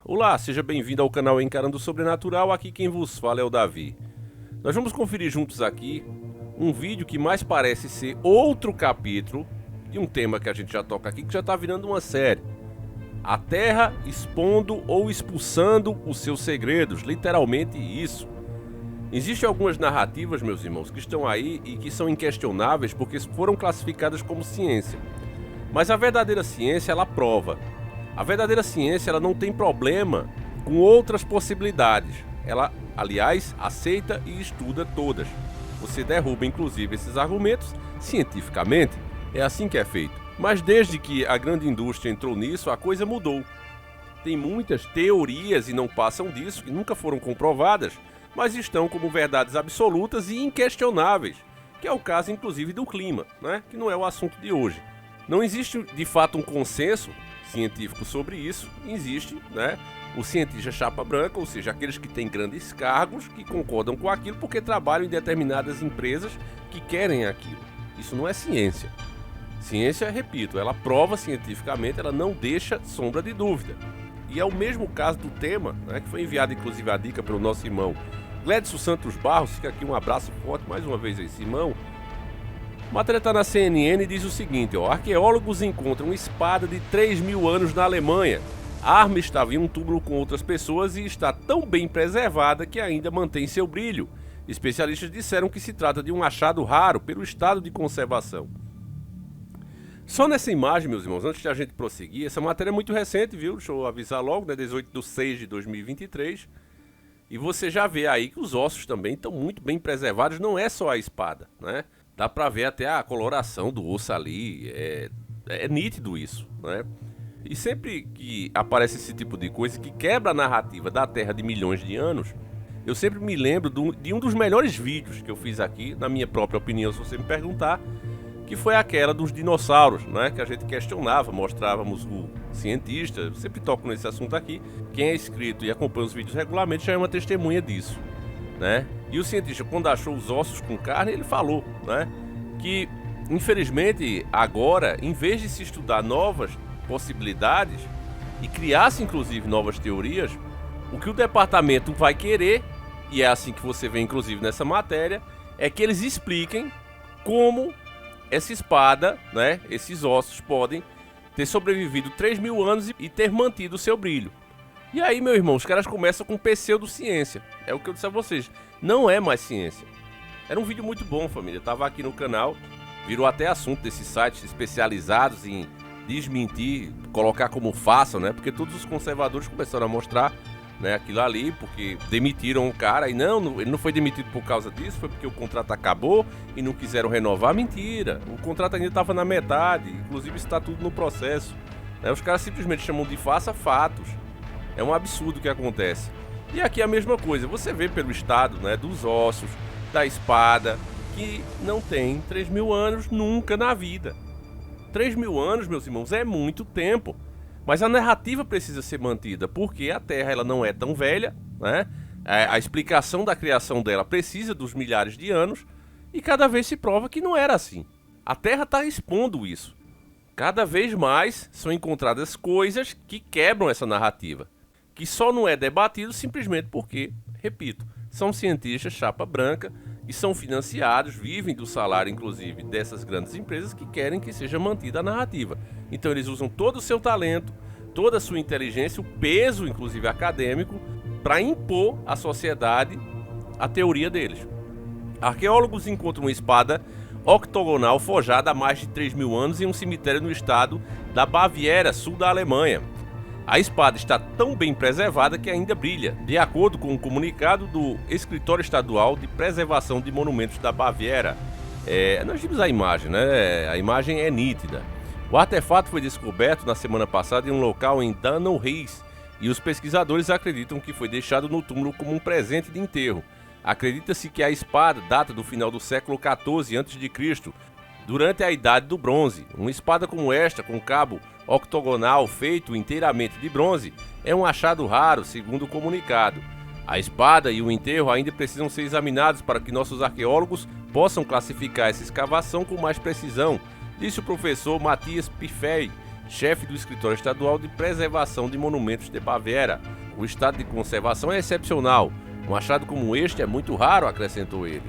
Olá, seja bem-vindo ao canal Encarando o Sobrenatural, aqui quem vos fala é o Davi. Nós vamos conferir juntos aqui um vídeo que mais parece ser outro capítulo de um tema que a gente já toca aqui, que já está virando uma série. A Terra expondo ou expulsando os seus segredos, literalmente isso. Existem algumas narrativas, meus irmãos, que estão aí e que são inquestionáveis porque foram classificadas como ciência. Mas a verdadeira ciência, ela prova. A verdadeira ciência, ela não tem problema com outras possibilidades. Ela, aliás, aceita e estuda todas. Você derruba, inclusive, esses argumentos cientificamente. É assim que é feito. Mas desde que a grande indústria entrou nisso, a coisa mudou. Tem muitas teorias e não passam disso, que nunca foram comprovadas, mas estão como verdades absolutas e inquestionáveis, que é o caso, inclusive, do clima, né? Que não é o assunto de hoje. Não existe, de fato, um consenso científico sobre isso. Existe, né, o cientista chapa branca, ou seja, aqueles que têm grandes cargos, que concordam com aquilo porque trabalham em determinadas empresas que querem aquilo. Isso não é ciência. Ciência, repito, ela prova cientificamente, ela não deixa sombra de dúvida. E é o mesmo caso do tema, né, que foi enviado inclusive a dica pelo nosso irmão Gledson Santos Barros. Fica aqui um abraço forte mais uma vez a esse irmão. A matéria está na CNN e diz o seguinte: arqueólogos encontram espada de 3.000 anos na Alemanha. A arma estava em um túmulo com outras pessoas e está tão bem preservada que ainda mantém seu brilho. Especialistas disseram que se trata de um achado raro pelo estado de conservação. Só nessa imagem, meus irmãos, antes de a gente prosseguir, essa matéria é muito recente, viu? Deixa eu avisar logo, né? 18/6/2023. E você já vê aí que os ossos também estão muito bem preservados, não é só a espada, né? Dá pra ver até a coloração do osso ali, é nítido isso, né? E sempre que aparece esse tipo de coisa que quebra a narrativa da Terra de milhões de anos, eu sempre me lembro de um dos melhores vídeos que eu fiz aqui, na minha própria opinião, se você me perguntar, que foi aquela dos dinossauros, né? Que a gente questionava, mostrávamos o cientista, eu sempre toco nesse assunto aqui. Quem é inscrito e acompanha os vídeos regularmente já é uma testemunha disso, né? E o cientista, quando achou os ossos com carne, ele falou, né, que infelizmente agora, em vez de se estudar novas possibilidades e criar-se inclusive novas teorias, o que o departamento vai querer, e é assim que você vê inclusive nessa matéria, é que eles expliquem como essa espada, né, esses ossos podem ter sobrevivido 3.000 anos e ter mantido o seu brilho. E aí, meu irmão, os caras começam com pseudociência. É o que eu disse a vocês. Não é mais ciência. Era um vídeo muito bom, família. Tava aqui no canal. Virou até assunto desses sites especializados em desmentir, colocar como façam, né? Porque todos os conservadores começaram a mostrar, né, aquilo ali, porque demitiram o cara. E não, ele não foi demitido por causa disso. Foi porque o contrato acabou e não quiseram renovar. Mentira. O contrato ainda estava na metade. Inclusive está tudo no processo, né? Os caras simplesmente chamam de faça fatos. É um absurdo o que acontece. E aqui é a mesma coisa. Você vê pelo estado, né, dos ossos, da espada, que não tem 3.000 anos nunca na vida. 3.000 anos, meus irmãos, é muito tempo. Mas a narrativa precisa ser mantida, porque a Terra ela não é tão velha, né? A explicação da criação dela precisa dos milhares de anos, e cada vez se prova que não era assim. A Terra está expondo isso. Cada vez mais são encontradas coisas que quebram essa narrativa, que só não é debatido simplesmente porque, repito, são cientistas chapa branca e são financiados, vivem do salário inclusive dessas grandes empresas que querem que seja mantida a narrativa. Então eles usam todo o seu talento, toda a sua inteligência, o peso inclusive acadêmico, para impor à sociedade a teoria deles. Arqueólogos encontram uma espada octogonal forjada há mais de 3.000 anos em um cemitério no estado da Baviera, sul da Alemanha. A espada está tão bem preservada que ainda brilha, de acordo com um comunicado do Escritório Estadual de Preservação de Monumentos da Baviera. Nós vimos a imagem, né? A imagem é nítida. O artefato foi descoberto na semana passada em um local em Dannenhuis e os pesquisadores acreditam que foi deixado no túmulo como um presente de enterro. Acredita-se que a espada data do final do século XIV a.C., durante a Idade do Bronze. Uma espada como esta, com cabo octogonal feito inteiramente de bronze, é um achado raro, segundo o comunicado. A espada e o enterro ainda precisam ser examinados para que nossos arqueólogos possam classificar essa escavação com mais precisão, disse o professor Matthias Piffey, chefe do Escritório Estadual de Preservação de Monumentos de Baviera. O estado de conservação é excepcional. Um achado como este é muito raro, acrescentou ele.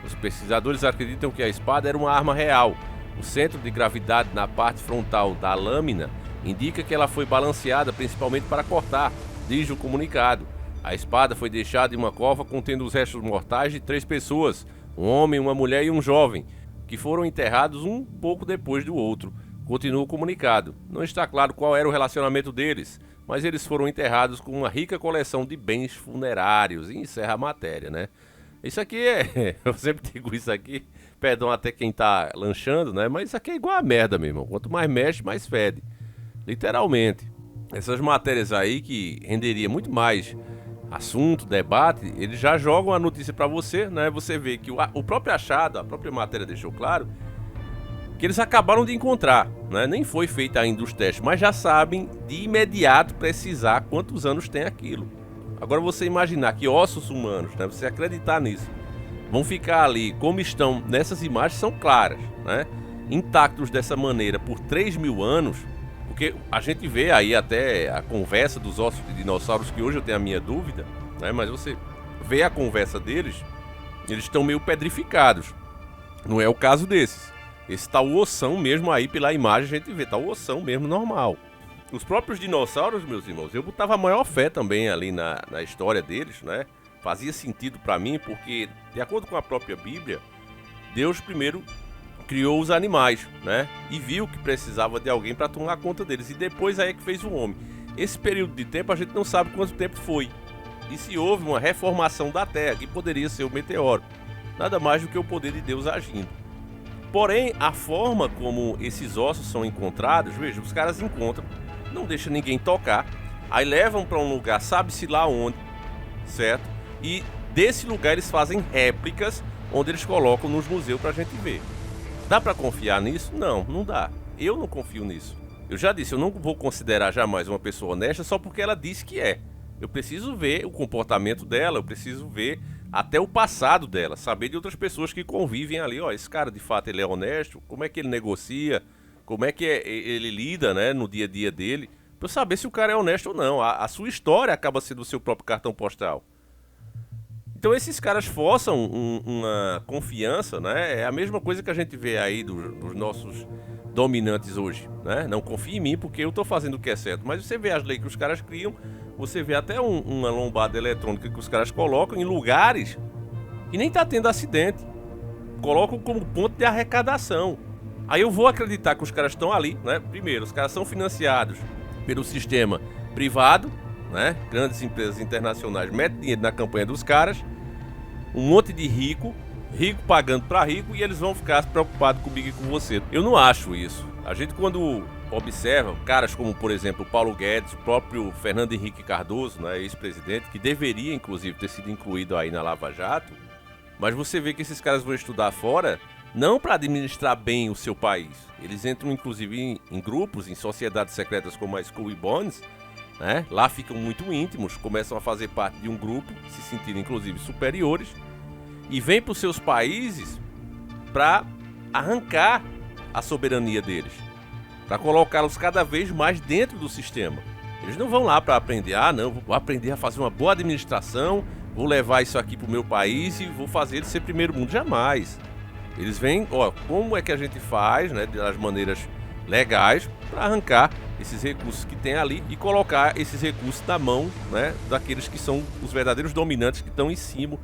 Os pesquisadores acreditam que a espada era uma arma real. O centro de gravidade na parte frontal da lâmina indica que ela foi balanceada principalmente para cortar, diz o comunicado. A espada foi deixada em uma cova contendo os restos mortais de 3 pessoas, um homem, uma mulher e um jovem, que foram enterrados um pouco depois do outro. Continua o comunicado. Não está claro qual era o relacionamento deles, mas eles foram enterrados com uma rica coleção de bens funerários. E encerra a matéria, né? Isso aqui é... Eu sempre digo isso aqui, perdão até quem tá lanchando, né? Mas isso aqui é igual a merda, meu irmão. Quanto mais mexe, mais fede. Literalmente. Essas matérias aí que renderia muito mais assunto, debate, eles já jogam a notícia pra você, né? Você vê que o próprio achado, a própria matéria deixou claro que eles acabaram de encontrar, né? Nem foi feito ainda os testes, mas já sabem de imediato precisar quantos anos tem aquilo. Agora você imaginar que ossos humanos, né? Você acreditar nisso, vão ficar ali como estão nessas imagens, são claras, né? Intactos dessa maneira por 3.000 anos, porque a gente vê aí até a conversa dos ossos de dinossauros, que hoje eu tenho a minha dúvida, né? Mas você vê a conversa deles, eles estão meio pedrificados. Não é o caso desses. Esse tá o ossão mesmo aí, pela imagem a gente vê, tá o ossão mesmo normal. Os próprios dinossauros, meus irmãos, eu botava a maior fé também ali na história deles, né? Fazia sentido pra mim, porque, de acordo com a própria Bíblia, Deus primeiro criou os animais, né? E viu que precisava de alguém para tomar conta deles. E depois aí é que fez o homem. Esse período de tempo a gente não sabe quanto tempo foi. E se houve uma reformação da Terra, que poderia ser o meteoro. Nada mais do que o poder de Deus agindo. Porém, a forma como esses ossos são encontrados, veja, os caras encontram, não deixam ninguém tocar, aí levam para um lugar, sabe-se lá onde, certo? E desse lugar eles fazem réplicas, onde eles colocam nos museus pra gente ver. Dá pra confiar nisso? Não, não dá. Eu não confio nisso. Eu já disse, eu não vou considerar jamais uma pessoa honesta só porque ela disse que é. Eu preciso ver o comportamento dela, eu preciso ver até o passado dela, saber de outras pessoas que convivem ali. Ó, esse cara de fato ele é honesto, como é que ele negocia, como é que ele lida, né, no dia a dia dele, pra eu saber se o cara é honesto ou não. A sua história acaba sendo o seu próprio cartão postal. Então esses caras forçam uma confiança, né? É a mesma coisa que a gente vê aí dos nossos dominantes hoje, né? Não confie em mim porque eu tô fazendo o que é certo. Mas você vê as leis que os caras criam, você vê até uma lombada eletrônica que os caras colocam em lugares que nem tá tendo acidente. Colocam como ponto de arrecadação. Aí eu vou acreditar que os caras estão ali, né? Primeiro, os caras são financiados pelo sistema privado, né? Grandes empresas internacionais metem dinheiro na campanha dos caras. Um monte de rico pagando para rico, e eles vão ficar preocupados comigo e com você. Eu não acho isso. A gente, quando observa caras como, por exemplo, Paulo Guedes, o próprio Fernando Henrique Cardoso, né, ex-presidente, que deveria, inclusive, ter sido incluído aí na Lava Jato, mas você vê que esses caras vão estudar fora não para administrar bem o seu país. Eles entram, inclusive, em grupos, em sociedades secretas como a Skull and Bones, né? Lá ficam muito íntimos, começam a fazer parte de um grupo, se sentindo inclusive superiores, e vêm para os seus países para arrancar a soberania deles, para colocá-los cada vez mais dentro do sistema. Eles não vão lá para aprender, não, vou aprender a fazer uma boa administração, vou levar isso aqui para o meu país e vou fazer ele ser primeiro mundo. Jamais. Eles vêm, como é que a gente faz, né, das maneiras legais, para arrancar esses recursos que tem ali e colocar esses recursos na mão, né, daqueles que são os verdadeiros dominantes, que estão em cima,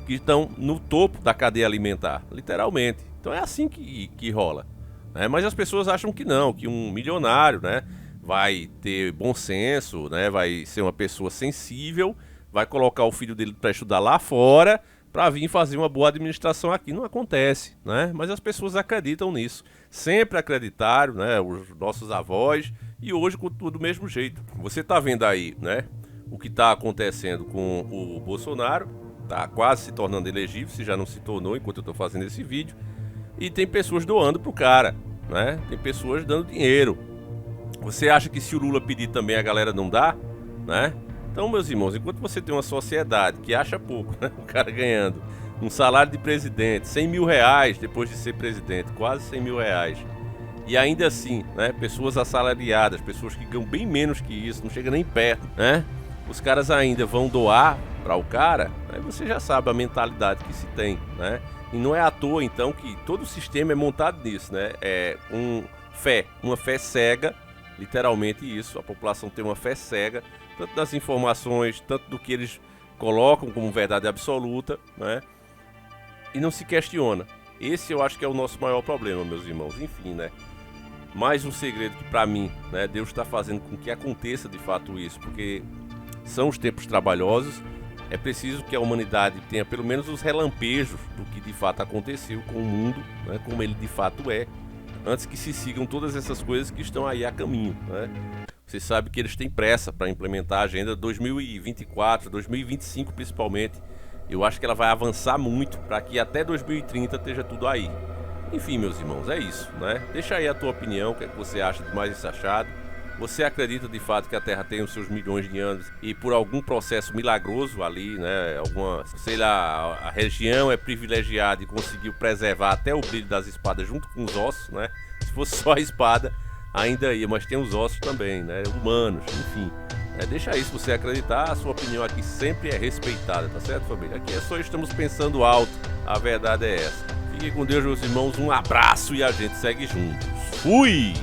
que estão no topo da cadeia alimentar, literalmente. Então é assim que rola, né? Mas as pessoas acham que não, que um milionário, né, vai ter bom senso, né, vai ser uma pessoa sensível, vai colocar o filho dele para estudar lá fora, para vir fazer uma boa administração aqui. Não acontece, né? Mas as pessoas acreditam nisso. Sempre acreditaram, né? Os nossos avós, e hoje continua do mesmo jeito. Você tá vendo aí, né? O que tá acontecendo com o Bolsonaro, tá quase se tornando elegível, se já não se tornou enquanto eu tô fazendo esse vídeo. E tem pessoas doando pro cara, né? Tem pessoas dando dinheiro. Você acha que se o Lula pedir também a galera não dá, né? Então, meus irmãos, enquanto você tem uma sociedade que acha pouco, né? O cara ganhando um salário de presidente, 100 mil reais depois de ser presidente, quase 100 mil reais. E ainda assim, né? Pessoas assalariadas, pessoas que ganham bem menos que isso, não chega nem perto, né? os caras ainda vão doar para o cara, aí você já sabe a mentalidade que se tem, né? E não é à toa, então, que todo o sistema é montado nisso, né? É uma fé cega, literalmente isso. A população tem uma fé cega, tanto das informações, tanto do que eles colocam como verdade absoluta, né? E não se questiona. Esse eu acho que é o nosso maior problema, meus irmãos. Enfim, né? Mais um segredo que, para mim, né, Deus está fazendo com que aconteça de fato isso, porque são os tempos trabalhosos. É preciso que a humanidade tenha pelo menos os relampejos do que de fato aconteceu com o mundo, né, como ele de fato é, antes que se sigam todas essas coisas que estão aí a caminho, né? Você sabe que eles têm pressa para implementar a agenda 2024, 2025 principalmente. Eu acho que ela vai avançar muito para que até 2030 esteja tudo aí. Enfim, meus irmãos, é isso, né? Deixa aí a tua opinião, o que é que você acha de mais esse achado. Você acredita de fato que a Terra tem os seus milhões de anos e por algum processo milagroso ali, né? Sei lá, a região é privilegiada e conseguiu preservar até o brilho das espadas junto com os ossos, né? Se fosse só a espada, ainda ia, mas tem os ossos também, né? Humanos, enfim. Deixa aí, se você acreditar, a sua opinião aqui sempre é respeitada, tá certo, família? Aqui é só estamos pensando alto, a verdade é essa. Fiquem com Deus, meus irmãos, um abraço e a gente segue juntos. Fui!